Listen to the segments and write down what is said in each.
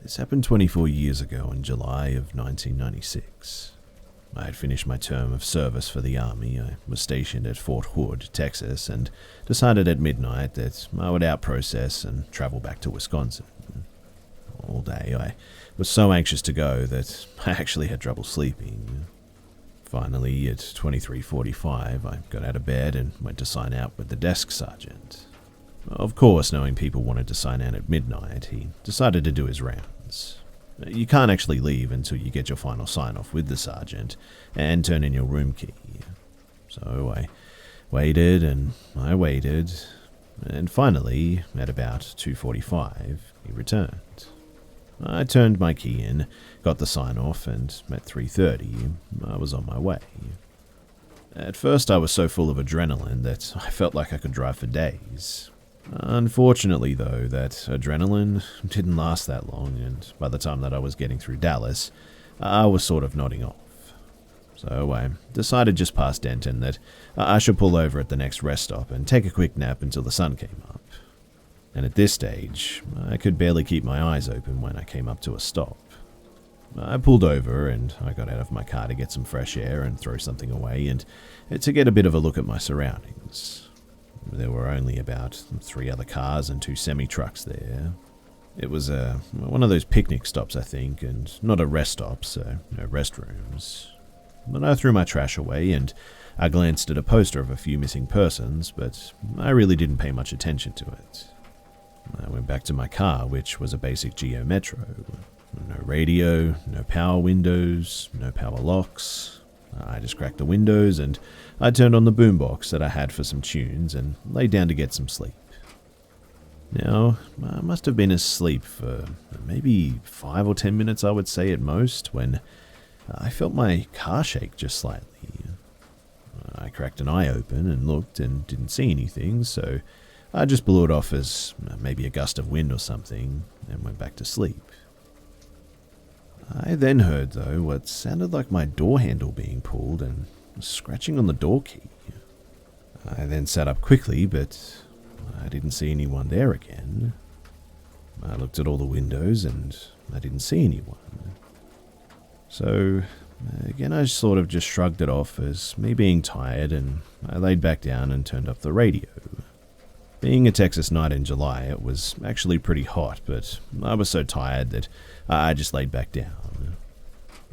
This happened 24 years ago in July of 1996. I had finished my term of service for the Army. I was stationed at Fort Hood, Texas, and decided at midnight that I would out-process and travel back to Wisconsin. All day I was so anxious to go that I actually had trouble sleeping. Finally, at 23:45, I got out of bed and went to sign out with the desk sergeant. Of course, knowing people wanted to sign out at midnight, he decided to do his rounds. You can't actually leave until you get your final sign-off with the sergeant and turn in your room key. So I waited and I waited, and finally, at about 2:45, he returned. I turned my key in, got the sign-off, and at 3:30, I was on my way. At first, I was so full of adrenaline that I felt like I could drive for days. Unfortunately, though, that adrenaline didn't last that long, and by the time that I was getting through Dallas, I was sort of nodding off. So I decided just past Denton that I should pull over at the next rest stop and take a quick nap until the sun came up. And at this stage, I could barely keep my eyes open when I came up to a stop. I pulled over and I got out of my car to get some fresh air and throw something away and to get a bit of a look at my surroundings. There were only about 3 other cars and 2 semi-trucks there. It was one of those picnic stops, I think, and not a rest stop, so no restrooms. But I threw my trash away and I glanced at a poster of a few missing persons, but I really didn't pay much attention to it. I went back to my car, which was a basic Geo Metro. No radio, no power windows, no power locks. I just cracked the windows and I turned on the boombox that I had for some tunes and lay down to get some sleep. Now, I must have been asleep for maybe 5 or 10 minutes, I would say at most, when I felt my car shake just slightly. I cracked an eye open and looked and didn't see anything, so I just blew it off as maybe a gust of wind or something and went back to sleep. I then heard, though, what sounded like my door handle being pulled and scratching on the door key. I then sat up quickly, but I didn't see anyone there again. I looked at all the windows and I didn't see anyone. So, again, I sort of just shrugged it off as me being tired, and I laid back down and turned up the radio. Being a Texas night in July, it was actually pretty hot, but I was so tired that I just laid back down.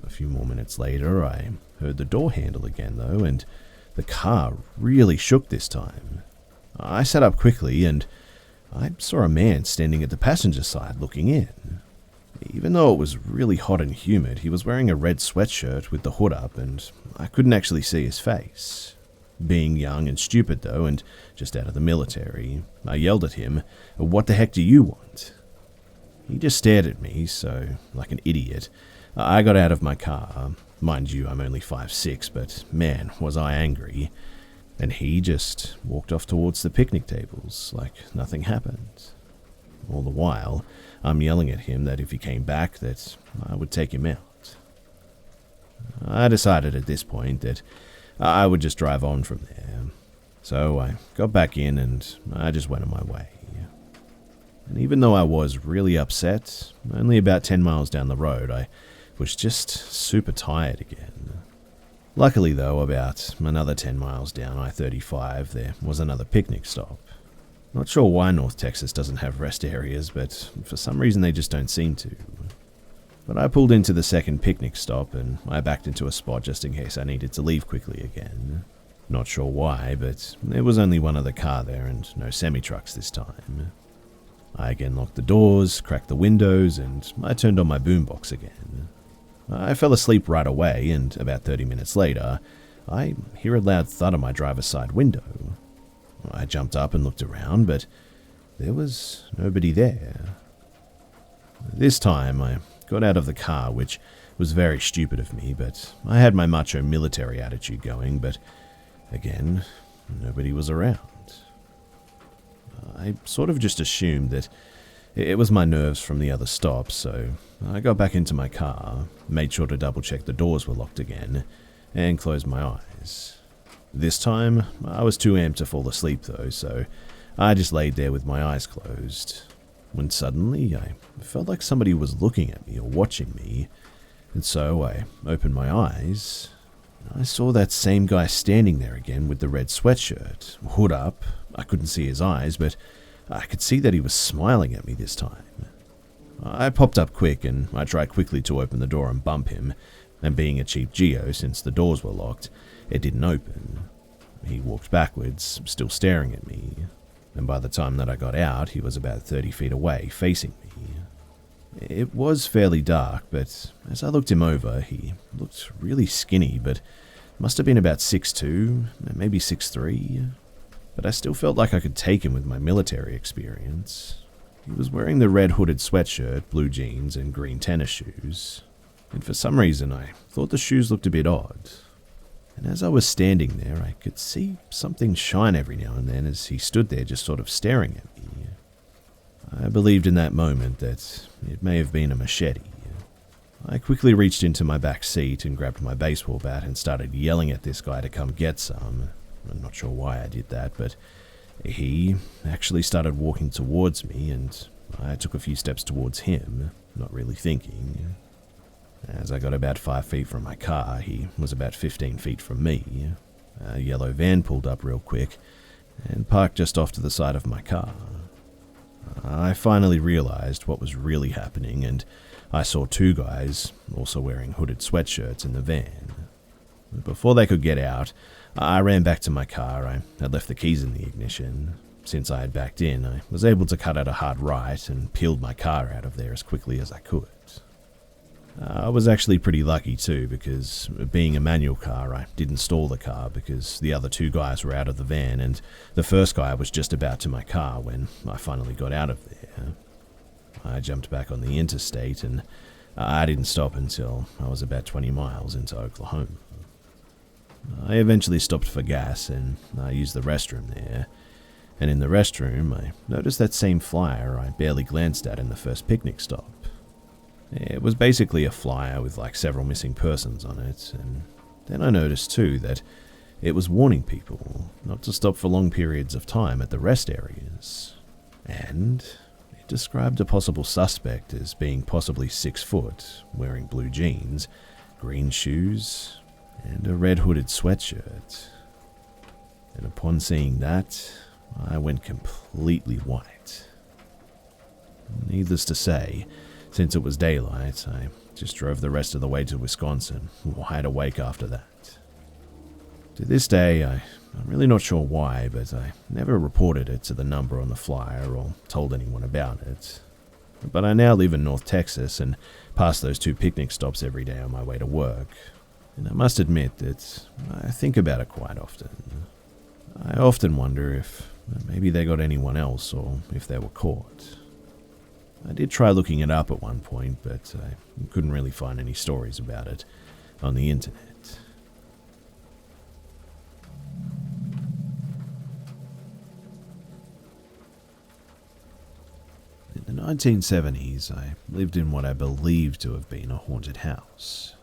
A few more minutes later, I heard the door handle again, though, and the car really shook this time. I sat up quickly, and I saw a man standing at the passenger side looking in. Even though it was really hot and humid, he was wearing a red sweatshirt with the hood up, and I couldn't actually see his face. Being young and stupid, though, and just out of the military, I yelled at him, "What the heck do you want?" He just stared at me, so, like an idiot, I got out of my car. Mind you, I'm only 5'6", but man, was I angry. And he just walked off towards the picnic tables, like nothing happened. All the while, I'm yelling at him that if he came back, that I would take him out. I decided at this point that I would just drive on from there. So I got back in and I just went on my way. And even though I was really upset, only about 10 miles down the road, I was just super tired again. Luckily though, about another 10 miles down I-35, there was another picnic stop. Not sure why North Texas doesn't have rest areas, but for some reason they just don't seem to. But I pulled into the second picnic stop and I backed into a spot just in case I needed to leave quickly again. Not sure why, but there was only one other car there and no semi-trucks this time. I again locked the doors, cracked the windows, and I turned on my boombox again. I fell asleep right away, and about 30 minutes later, I hear a loud thud on my driver's side window. I jumped up and looked around, but there was nobody there. This time, I got out of the car, which was very stupid of me, but I had my macho military attitude going, but again, nobody was around. I sort of just assumed that it was my nerves from the other stop, so I got back into my car, made sure to double-check the doors were locked again, and closed my eyes. This time, I was too amped to fall asleep though, so I just laid there with my eyes closed. when suddenly I felt like somebody was looking at me or watching me, and so I opened my eyes. I saw that same guy standing there again with the red sweatshirt, hood up. I couldn't see his eyes, but I could see that he was smiling at me this time. I popped up quick and I tried quickly to open the door and bump him, and being a cheap geo since the doors were locked, it didn't open. He walked backwards, still staring at me, and by the time that I got out, he was about 30 feet away, facing me. It was fairly dark, but as I looked him over, he looked really skinny, but must have been about 6'2", maybe 6'3", but I still felt like I could take him with my military experience. He was wearing the red hooded sweatshirt, blue jeans, and green tennis shoes, and for some reason I thought the shoes looked a bit odd. And as I was standing there, I could see something shine every now and then as he stood there just sort of staring at me. I believed in that moment that it may have been a machete. I quickly reached into my back seat and grabbed my baseball bat and started yelling at this guy to come get some. I'm not sure why I did that, but he actually started walking towards me, and I took a few steps towards him, not really thinking. As I got about 5 feet from my car, he was about 15 feet from me. A yellow van pulled up real quick and parked just off to the side of my car. I finally realized what was really happening, and I saw two guys, also wearing hooded sweatshirts, in the van. Before they could get out, I ran back to my car. I had left the keys in the ignition. Since I had backed in, I was able to cut out a hard right and peeled my car out of there as quickly as I could. I was actually pretty lucky too, because being a manual car, I didn't stall the car because the other two guys were out of the van, and the first guy was just about to my car when I finally got out of there. I jumped back on the interstate, and I didn't stop until I was about 20 miles into Oklahoma. I eventually stopped for gas, and I used the restroom there. And in the restroom, I noticed that same flyer I barely glanced at in the first picnic stop. It was basically a flyer with like several missing persons on it, and then I noticed too that it was warning people not to stop for long periods of time at the rest areas. And it described a possible suspect as being possibly 6 foot, wearing blue jeans, green shoes, and a red hooded sweatshirt. And upon seeing that, I went completely white. Needless to say, since it was daylight, I just drove the rest of the way to Wisconsin, wide awake after that. To this day, I'm really not sure why, but I never reported it to the number on the flyer or told anyone about it. But I now live in North Texas and pass those 2 picnic stops every day on my way to work, and I must admit that I think about it quite often. I often wonder if maybe they got anyone else or if they were caught. I did try looking it up at one point, but I couldn't really find any stories about it on the internet. In the 1970s, I lived in what I believed to have been a haunted house.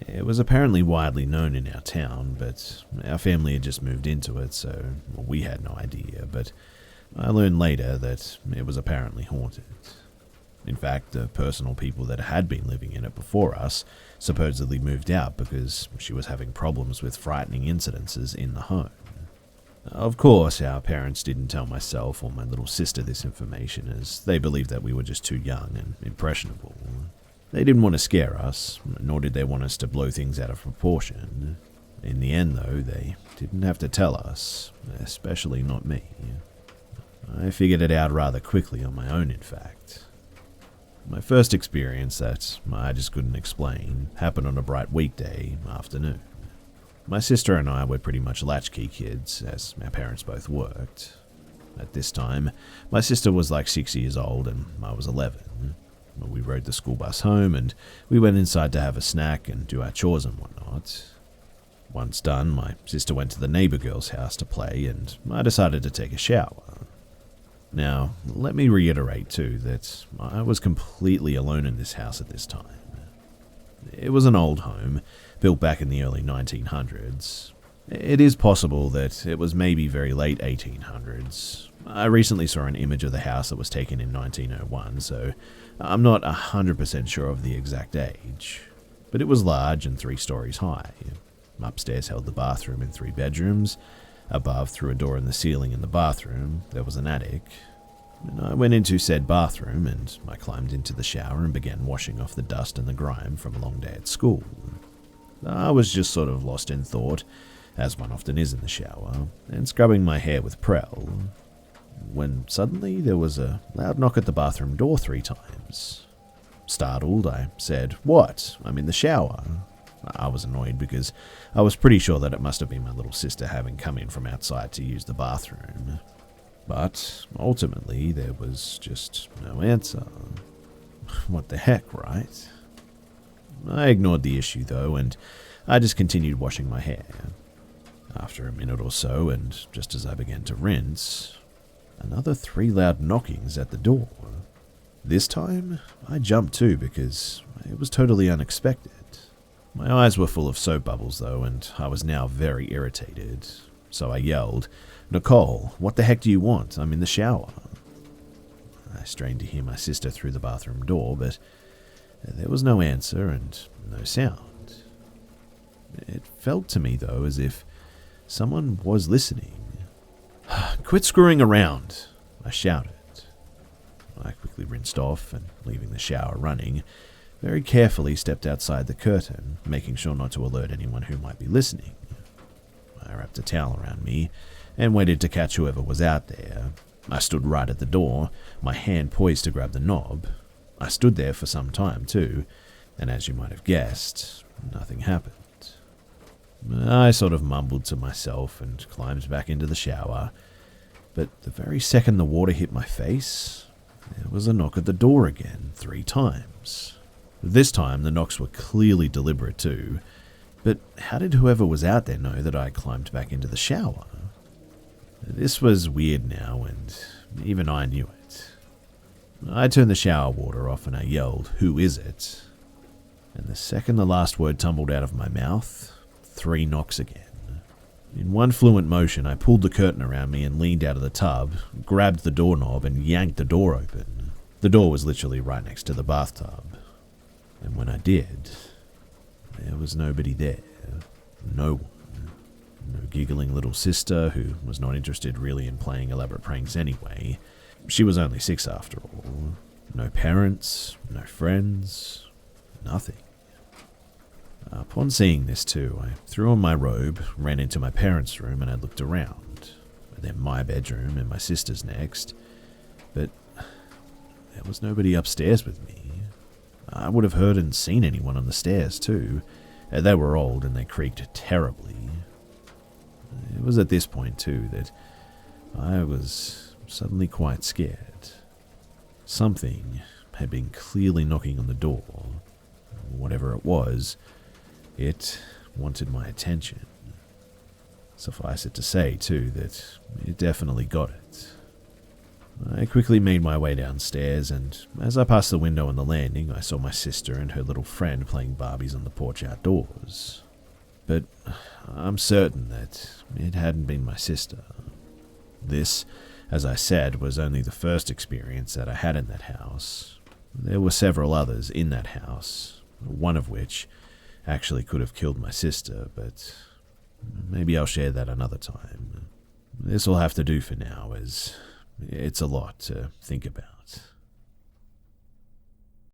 It was apparently widely known in our town, but our family had just moved into it, so we had no idea, but I learned later that it was apparently haunted. In fact, the personal people that had been living in it before us supposedly moved out because she was having problems with frightening incidences in the home. Of course, our parents didn't tell myself or my little sister this information, as they believed that we were just too young and impressionable. They didn't want to scare us, nor did they want us to blow things out of proportion. In the end, though, they didn't have to tell us, especially not me. I figured it out rather quickly on my own, in fact. My first experience that I just couldn't explain happened on a bright weekday afternoon. My sister and I were pretty much latchkey kids, as our parents both worked. At this time, my sister was like 6 years old and I was 11. We rode the school bus home and we went inside to have a snack and do our chores and whatnot. Once done, my sister went to the neighbor girl's house to play and I decided to take a shower. Now, let me reiterate too that I was completely alone in this house at this time. It was an old home, built back in the early 1900s. It is possible that it was maybe very late 1800s. I recently saw an image of the house that was taken in 1901, so I'm not 100% sure of the exact age. But it was large and 3 stories high. Upstairs held the bathroom in 3 bedrooms. Above, through a door in the ceiling in the bathroom, there was an attic. And I went into said bathroom and I climbed into the shower and began washing off the dust and the grime from a long day at school. I was just sort of lost in thought, as one often is in the shower, and scrubbing my hair with Prel, when suddenly there was a loud knock at the bathroom door 3 times. Startled, I said, "What? I'm in the shower." I was annoyed because I was pretty sure that it must have been my little sister having come in from outside to use the bathroom. But ultimately, there was just no answer. What the heck, right? I ignored the issue though, and I just continued washing my hair. After a minute or so, and just as I began to rinse, another 3 loud knockings at the door. This time, I jumped too because it was totally unexpected. My eyes were full of soap bubbles though, and I was now very irritated. So I yelled, "Nicole, what the heck do you want? I'm in the shower." I strained to hear my sister through the bathroom door, but there was no answer and no sound. It felt to me though as if someone was listening. "Quit screwing around," I shouted. I quickly rinsed off and, leaving the shower running, very carefully stepped outside the curtain, making sure not to alert anyone who might be listening. I wrapped a towel around me and waited to catch whoever was out there. I stood right at the door, my hand poised to grab the knob. I stood there for some time too, and as you might have guessed, nothing happened. I sort of mumbled to myself and climbed back into the shower, but the very second the water hit my face, there was a knock at the door again, 3 times. This time the knocks were clearly deliberate too, but how did whoever was out there know that I climbed back into the shower? This was weird now, and even I knew it. I turned the shower water off and I yelled, "Who is it?" And the second the last word tumbled out of my mouth, 3 knocks again. In one fluent motion, I pulled the curtain around me and leaned out of the tub, grabbed the doorknob and yanked the door open. The door was literally right next to the bathtub. And when I did, there was nobody there. No one. No giggling little sister who was not interested really in playing elaborate pranks anyway. She was only 6 after all. No parents, no friends, nothing. Upon seeing this too, I threw on my robe, ran into my parents' room and I looked around. Then my bedroom and my sister's next. But there was nobody upstairs with me. I would have heard and seen anyone on the stairs too. They were old and they creaked terribly. It was at this point too that I was suddenly quite scared. Something had been clearly knocking on the door. Whatever it was, it wanted my attention. Suffice it to say, too, that it definitely got it. I quickly made my way downstairs, and as I passed the window on the landing, I saw my sister and her little friend playing Barbies on the porch outdoors. But I'm certain that it hadn't been my sister. This, as I said, was only the first experience that I had in that house. There were several others in that house, one of which actually could have killed my sister, but maybe I'll share that another time. This will have to do for now, as it's a lot to think about.